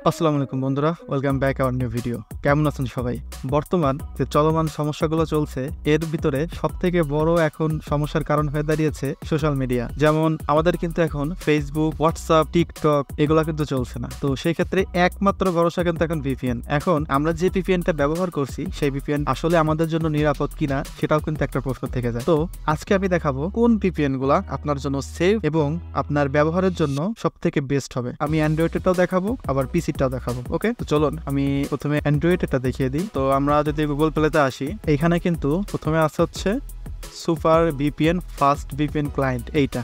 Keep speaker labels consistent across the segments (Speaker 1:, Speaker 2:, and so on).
Speaker 1: আসসালামু আলাইকুম বন্ধুরা, welcome back our new video. কেমন আছেন সবাই? বর্তমান যে চলমান সমস্যাগুলো চলছে এর ভিতরে সবথেকে বড় এখন সমস্যার কারণ হয়ে দাঁড়িয়েছে সোশ্যাল মিডিয়া। যেমন আমাদের কিন্তু এখন ফেসবুক, হোয়াটসঅ্যাপ, টিকটক এগুলো কিন্তু চলছে না। তো সেই ক্ষেত্রে একমাত্র ভরসা কিন্তু এখন ভিপিএন। এখন আমরা যে ভিপিএনটা ব্যবহার করছি সেই ভিপিএন আসলে আমাদের জন্য নিরাপদ কিনা সেটাও কিন্তু একটা প্রশ্ন থেকে যায়। তো আজকে আমি দেখাবো কোন ভিপিএন গুলা আপনার জন্য সেফ এবং আপনার ব্যবহারের জন্য সবথেকে বেস্ট হবে। আমি অ্যান্ড্রয়েডটাও দেখাবো, আবার পিসিটাও দেখাবো। ওকে, তো চলুন আমি প্রথমে অ্যান্ড্রয়েড এটা দেখিয়ে দিই। তো আমরা যদি গুগল প্লেতে আসি, এইখানে কিন্তু প্রথমে আছে হচ্ছে super VPN fast VPN client, এইটা।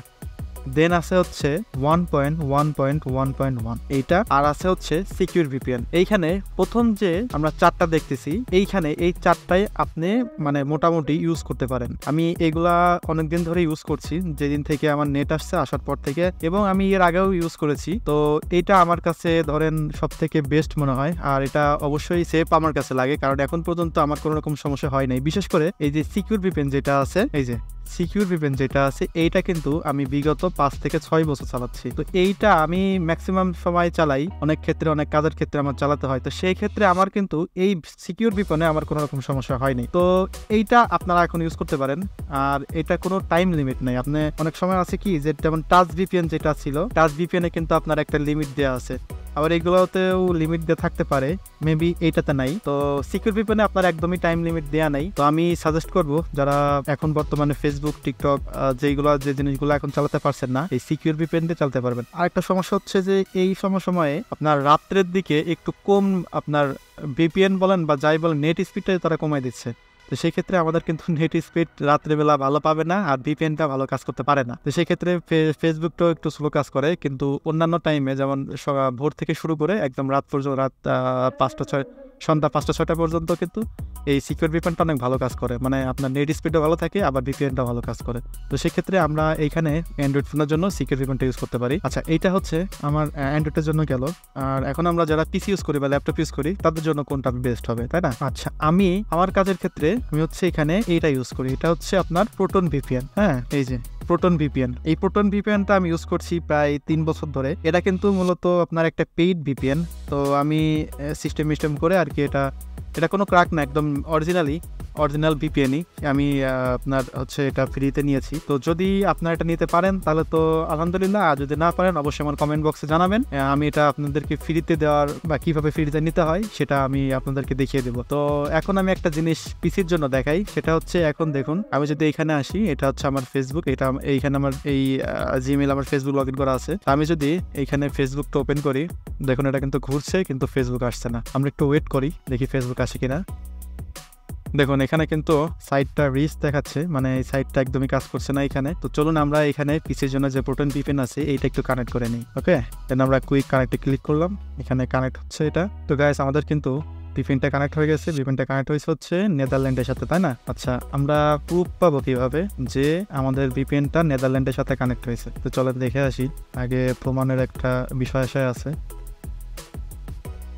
Speaker 1: দেন আছে হচ্ছে 1.1.1.1 এইটা, আর আছে হচ্ছে সিকিউর ভিপিএন। এইখানে প্রথম যে আমরা চারটা দেখতেছি, এইখানে এই চারটাই আপনি মানে মোটামুটি ইউজ করতে পারেন। আমি এগুলা অনেকদিন ধরে ইউজ করছি, যেদিন থেকে আমার নেট আসছে, আসার পর থেকে, এবং আমি এর আগেও ইউজ করেছি। তো এটা আমার কাছে ধরেন সব থেকে বেস্ট মনে হয়, আর এটা অবশ্যই সেফ আমার কাছে লাগে, কারণ এখন পর্যন্ত আমার কোনো রকম সমস্যা হয় নাই। বিশেষ করে এই যে সিকিউর ভিপিএন যেটা আছে, এই যে সিকিউর ভিপিএন যেটা আছে, এইটা কিন্তু আমি বিগত 5 থেকে 6 বছর চালাচ্ছি। তো এইটা আমি ম্যাক্সিমাম সময় চালাই, অনেক ক্ষেত্রে অনেক কাজের ক্ষেত্রে আমার চালাতে হয়। তো সেই ক্ষেত্রে আমার কিন্তু এই সিকিউর ভিপিএনে আমার কোনো রকম সমস্যা হয়নি। তো এইটা আপনারা এখন ইউজ করতে পারেন, আর এটা কোনো টাইম লিমিট নেই। আপনি অনেক সময় আছে কি, যে যেমন টাচ ভিপিএন যেটা ছিল, টাচ ভিপিএনে কিন্তু আপনার একটা লিমিট দেওয়া আছে, আবার এগুলোতেও লিমিট দিয়ে থাকতে পারে, মেবি এইটাতে নাই। তো সিকিউর ভিপিএনে আপনার একদমই টাইম লিমিট দেয়া নাই। তো আমি সাজেস্ট করব যারা এখন বর্তমানে ফেসবুক, টিকটক যে জিনিসগুলো এখন চালাতে পারছেন না, এই সিকিউর ভিপিএন দিয়ে চালাতে পারবেন। আরেকটা সমস্যা হচ্ছে যে এই সময়ে আপনার রাত্রের দিকে একটু কম, আপনার ভিপিএন বলেন বা যাই বলেন, নেট স্পিডটা তারা কমাই দিচ্ছে। তো সেই ক্ষেত্রে আমাদের কিন্তু নেট স্পিড রাত্রেবেলা ভালো পাবে না, আর ভিপিএনটা ভালো কাজ করতে পারে না। তো সেই ক্ষেত্রে ফেসবুকটাও একটু স্লো কাজ করে, কিন্তু অন্যান্য টাইমে যেমন ভোর থেকে শুরু করে একদম রাত পর্যন্ত, সন্ধ্যা 5টা-6টা পর্যন্ত কিন্তু এই সিকিউর ভিপিএনটা অনেক ভালো কাজ করে। মানে আপনার নেট স্পিডও ভালো থাকে, আবার ভিপিএনটা ভালো কাজ করে। তো সেক্ষেত্রে আমরা এইখানে অ্যান্ড্রয়েড ফোনের জন্য সিকিউর ভিপিএনটা ইউজ করতে পারি। আচ্ছা, এইটা হচ্ছে আমার অ্যান্ড্রয়েডের জন্য গেল। আর এখন আমরা যারা পিসি ইউজ করি বা ল্যাপটপ ইউজ করি, তাদের জন্য কোনটা বেস্ট হবে, তাই না? আচ্ছা, আমি আমার কাজের ক্ষেত্রে আমি হচ্ছে এখানে এইটা ইউজ করি। এটা হচ্ছে আপনার প্রোটন ভিপিএন। হ্যাঁ, এই যে প্রোটন ভিপিএন। এই প্রোটন ভিপিএনটা আমি ইউজ করছি প্রায় 3 বছর ধরে। এটা কিন্তু মূলত আপনার একটা পেইড ভিপিএন। তো আমি সিস্টেম করে আর কি, এটা কোনো ক্র্যাক না, একদম অরিজিনাল ভিপিএনই আমি আপনার হচ্ছে এটা ফ্রিতে নিয়েছি। তো যদি আপনারা এটা নিতে পারেন তাহলে তো আলহামদুলিল্লাহ, আর যদি না পারেন অবশ্যই আমার কমেন্ট বক্সে জানাবেন। আমি এটা আপনাদেরকে ফ্রিতে দেওয়ার বা কিভাবে ফ্রিতে নিতে হয় সেটা আমি আপনাদেরকে দেখিয়ে দেবো। তো এখন আমি একটা জিনিস পিসির জন্য দেখাই, সেটা হচ্ছে এখন দেখুন, আমি যদি এখানে আসি, এটা হচ্ছে আমার ফেসবুক, এটা এইখানে আমার এই জিমেইল, আমার ফেসবুক লগ ইন করা আছে। আমি যদি এইখানে ফেসবুকটা ওপেন করি, দেখুন এটা কিন্তু ঘুরছে, কিন্তু ফেসবুক আসছে না। আমরা একটু ওয়েট করি, দেখি ফেসবুক আসে কিনা। দেখুন এখানে কিন্তু সাইটটা রিচ দেখাচ্ছে, মানে এই সাইটটা একদমই কাজ করছে না এখানে। তো চলুন আমরা এখানে পিসির জন্য যে প্রোটন ভিপিএন আছে এইটা একটু কানেক্ট করে নিই। ওকে, দেন আমরা কুইক কানেক্টে ক্লিক করলাম, এখানে কানেক্ট হচ্ছে এটা। তো গাইস, আমাদের কিন্তু ভিপিএনটা কানেক্ট হয়ে গেছে। ভিপিএনটা কানেক্ট হয়েছে হচ্ছে নেদারল্যান্ডের সাথে, তাই না? আচ্ছা, আমরা প্রুফ পাবো কিভাবে যে আমাদের ভিপিএনটা নেদারল্যান্ডের সাথে কানেক্ট হয়েছে? তো চলেন দেখে আসি। আগে প্রমাণের একটা বিষয় আছে।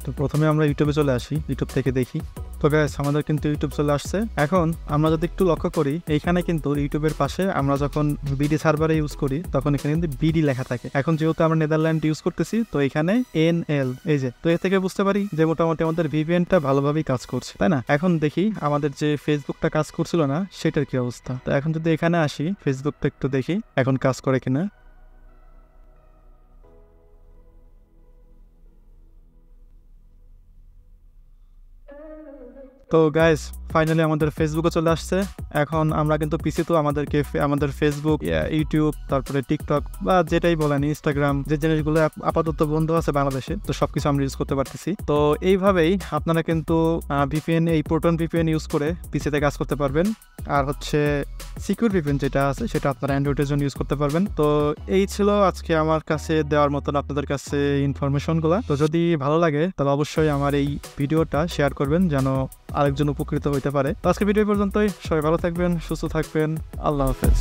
Speaker 1: তো প্রথমে আমরা ইউটিউবে চলে আসি, ইউটিউব থেকে দেখি। তো গাইস, আমাদের কিন্তু ইউটিউব চলে আসছে। এখন আমরা যদি একটু লক্ষ্য করি, এইখানে কিন্তু ইউটিউবের পাশে আমরা যখন বিডি সার্ভারে ইউজ করি তখন এখানে কিন্তু বিডি লেখা থাকে। এখন যেহেতু আমরা নেদারল্যান্ড ইউজ করতেছি, তো এখানে NL, এই যে, তো এ থেকে বুঝতে পারি যে মোটামুটি আমাদের ভিপিএনটা ভালোভাবেই কাজ করছে, তাই না? এখন দেখি আমাদের যে ফেসবুকটা কাজ করছিল না সেটার কি অবস্থা। তো এখন যদি এখানে আসি, ফেসবুকটা একটু দেখি এখন কাজ করে কিনা। তো গাইস, ফাইনালি আমাদের ফেসবুকে চলে আসছে। এখন আমরা কিন্তু পিসি তো আমাদের ফেসবুক, ইউটিউব, তারপরে টিকটক বা যেটাই বলেন, ইনস্টাগ্রাম, যে জিনিসগুলো আপাতত বন্ধ আছে বাংলাদেশে, তো সবকিছু আমরা ইউজ করতে পারতেছি। তো এইভাবেই আপনারা কিন্তু ভিপিএন, এই প্রোটন ভিপিএন ইউজ করে পিসিতে কাজ করতে পারবেন। আর হচ্ছে সিকিউর ভিপিএন যেটা আছে সেটা আপনারা অ্যান্ড্রয়েডের জন্য ইউজ করতে পারবেন। তো এই ছিল আজকে আমার কাছে দেওয়ার মতন আপনাদের কাছে ইনফরমেশনগুলো। তো যদি ভালো লাগে তাহলে অবশ্যই আমার এই ভিডিওটা শেয়ার করবেন, যেন আরেকজন উপকৃত হইতে পারে। তো আজকের ভিডিও পর্যন্তই। সবাই ভালো থাকবেন, সুস্থ থাকবেন। আল্লাহ হাফেজ।